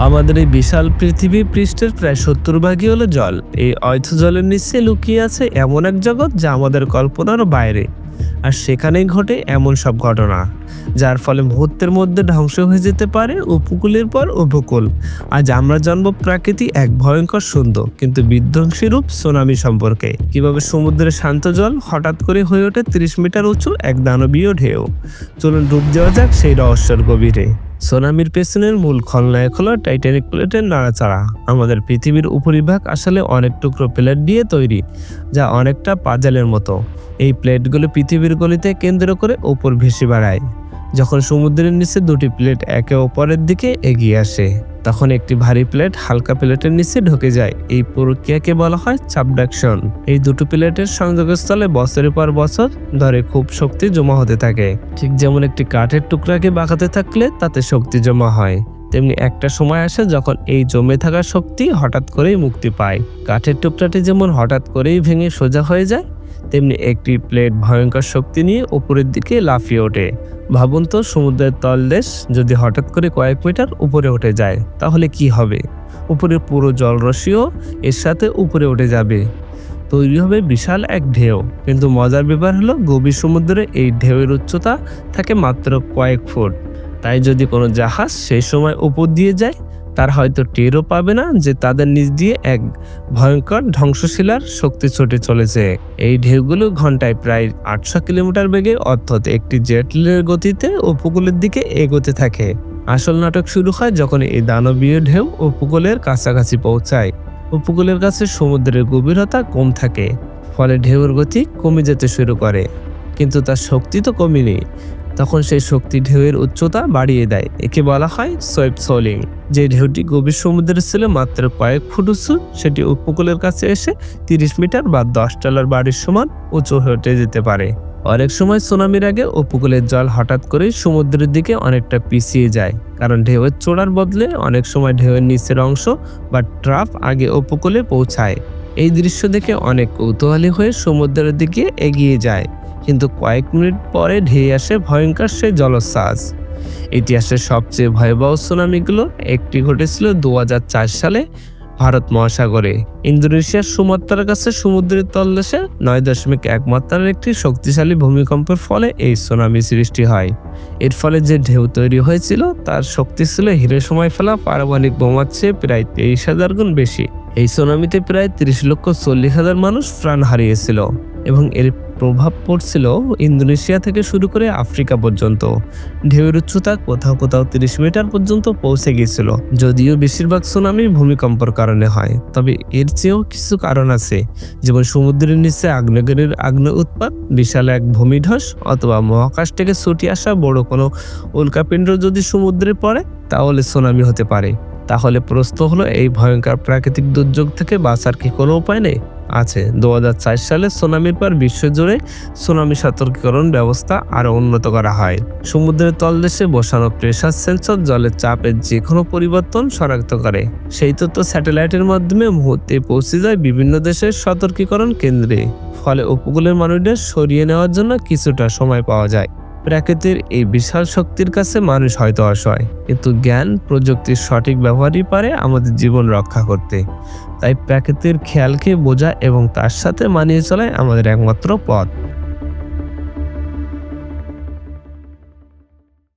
আমাদের এই বিশাল পৃথিবী পৃষ্ঠের প্রায় 70 ভাগই হলো জল। এই অথ জলের নিচে লুকিয়ে আছে এমন এক জগৎ যা আমাদের কল্পনার বাইরে। আর সেখানেই ঘটে এমন সব ঘটনা যার ফলে মুহূর্তের মধ্যে ধ্বংস হয়ে যেতে পারে উপকূলের পর উপকূল। আজ আমরা জানবো প্রকৃতি এক ভয়ঙ্কর সুন্দর কিন্তু বিধ্বংসী রূপ সুনামি সম্পর্কে। কিভাবে সমুদ্রের শান্ত জল হঠাৎ করে হয়ে ওঠে 30 মিটার উঁচু এক দানবীয় ঢেউ। চলুন ডুব দেওয়া যাক সেই রহস্যের গভীরে। সুনামির পেছনের মূল খলনায়ক হলো টাইটানিক প্লেটের নাড়াচাড়া। আমাদের পৃথিবীর উপরিভাগ আসলে অনেক টুকরো প্লেট দিয়ে তৈরি, যা অনেকটা পাজেলের মতো। এই প্লেটগুলো পৃথিবীর গলিতে কেন্দ্র করে উপর ভেসে বেড়ায়। যখন সমুদ্রের নিচে দুটি প্লেট একে অপরের দিকে এগিয়ে আসে, তখন একটি ভারী প্লেট হালকা প্লেটের নিচে ঢুকে যায়। এই প্রক্রিয়াকে বলা হয় সাবডাকশন। এই দুটো প্লেটের সংযোগস্থলে বছরের পর বছর ধরে খুব শক্তি জমা হতে থাকে। ঠিক যেমন একটি কাঠের টুকরাকে বাঁকাতে থাকলে তাতে শক্তি জমা হয়, তেমনি একটা সময় আসে যখন এই জমে থাকা শক্তি হঠাৎ করেই মুক্তি পায়। কাঠের টুকরাটি যেমন হঠাৎ করেই ভেঙে সোজা হয়ে যায়, তেমনি একটি প্লেট ভয়ঙ্কর শক্তি নিয়ে উপরের দিকে লাফিয়ে ওঠে। ভাবুন তো, সমুদ্রের তলদেশ যদি হঠাৎ করে কয়েক মিটার উপরে উঠে যায় তাহলে কি হবে? উপরের পুরো জলরাশিও এর সাথে উপরে উঠে যাবে। তৈরি হবে বিশাল এক ঢেউ। কিন্তু মজার ব্যাপার হলো, গভীর সমুদ্রে এই ঢেউয়ের উচ্চতা থাকে মাত্র কয়েক ফুট। তাই যদি কোনো জাহাজ সেই সময় উপর দিয়ে যায়, তার হয়তো টেরও পাবে না যে তাদের নিচ দিয়ে এক ভয়ঙ্কর ধ্বংসশীলার শক্তি ছুটে চলেছে। এই ঢেউগুলো ঘন্টায় প্রায় 800 কিলোমিটার বেগে, অর্থাৎ একটি জেটলের গতিতে উপকূলের দিকে এগোতে থাকে। আসল নাটক শুরু হয় যখন এই দানবীয় ঢেউ উপকূলের কাছাকাছি পৌঁছায়। উপকূলের কাছে সমুদ্রের গভীরতা কম থাকে, ফলে ঢেউয়ের গতি কমে যেতে শুরু করে। কিন্তু তার শক্তি তো কমেনি। তখন সেই শক্তি ঢেউয়ের উচ্চতা বাড়িয়ে দেয়। একে বলা হয় সোয়েব সোলিং। যে ঢেউটি গভীর সমুদ্রে ছিল মাত্র কয়েক ফুট উঁচু, সেটি উপকূলের কাছে এসে 30 মিটার বা 10 তলার বাড়ির সমান উঁচু হয়ে যেতে পারে। অনেক সময় সুনামির আগে উপকূলের জল হঠাৎ করেই সমুদ্রের দিকে অনেকটা পিছিয়ে যায়, কারণ ঢেউয়ের চোড়ার বদলে অনেক সময় ঢেউয়ের নিচের অংশ বা ট্রাফ আগে উপকূলে পৌঁছায়। এই দৃশ্য দেখে অনেক কৌতূহলী হয়ে সমুদ্রের দিকে এগিয়ে যায়, কিন্তু কয়েক মিনিট পরে ধেয়ে আসে ভয়ঙ্কর সেই জলোচ্ছ্বাস। ইতিহাসের সবচেয়ে ভয়াবহ সুনামিগুলো একটি ঘটেছিল 2004 সালে ভারত মহাসাগরে। ইন্দোনেশিয়ার সুমাত্রার কাছে সমুদ্রের তলদেশে 9.1 মাত্রার একটি শক্তিশালী ভূমিকম্পের ফলে এই সুনামি সৃষ্টি হয়। এর ফলে যে ঢেউ তৈরি হয়েছিল তার শক্তি ছিল হিরোশিমায় ফেলা পারমাণবিক বোমার চেয়ে প্রায় 23,000 গুণ বেশি। এই সুনামিতে প্রায় 30,40,000 মানুষ প্রাণ হারিয়েছিল এবং এর প্রভাব পড়ছিল ইন্দোনেশিয়া থেকে শুরু করে আফ্রিকা পর্যন্ত। ঢেউয়ের উচ্চতা কোথাও কোথাও 30 মিটার পর্যন্ত পৌঁছে গিয়েছিল। যদিও বেশিরভাগ সুনামি ভূমিকম্পের কারণে হয়, তবে এর চেয়েও কিছু কারণ আছে, যেমন সমুদ্রের নিচে আগ্নেয়গিরির আগ্নেয় উৎপাত, বিশাল এক ভূমিধস, অথবা মহাকাশ থেকে ছুটে আসা বড় কোনো উল্কাপিণ্ড যদি সমুদ্রে পড়ে তাহলে সুনামি হতে পারে। তাহলে প্রশ্ন হলো, এই ভয়ঙ্কর প্রাকৃতিক দুর্যোগ থেকে বাঁচার কি কোনো উপায় নেই? আছে। 2004 সালে সুনামির পর বিশ্বজুড়ে সুনামি সতর্কীকরণ ব্যবস্থা আরও উন্নত করা হয়। সমুদ্রের তলদেশে বসানো প্রেসার সেন্সর জলের চাপের যে কোনো পরিবর্তন শনাক্ত করে। সেই তথ্য স্যাটেলাইটের মাধ্যমে মুহূর্তে পৌঁছে যায় বিভিন্ন দেশের সতর্কীকরণ কেন্দ্রে। ফলে উপকূলের মানুষদের সরিয়ে নেওয়ার জন্য কিছুটা সময় পাওয়া যায়। প্রকৃতির এই বিশাল শক্তির কাছে মানুষ হয়তো অসহায়, কিন্তু জ্ঞান প্রযুক্তির সঠিক ব্যবহারই পারে আমাদের জীবন রক্ষা করতে। তাই প্রকৃতির খেয়ালকে বোঝা এবং তার সাথে মানিয়ে চলাই আমাদের একমাত্র পথ।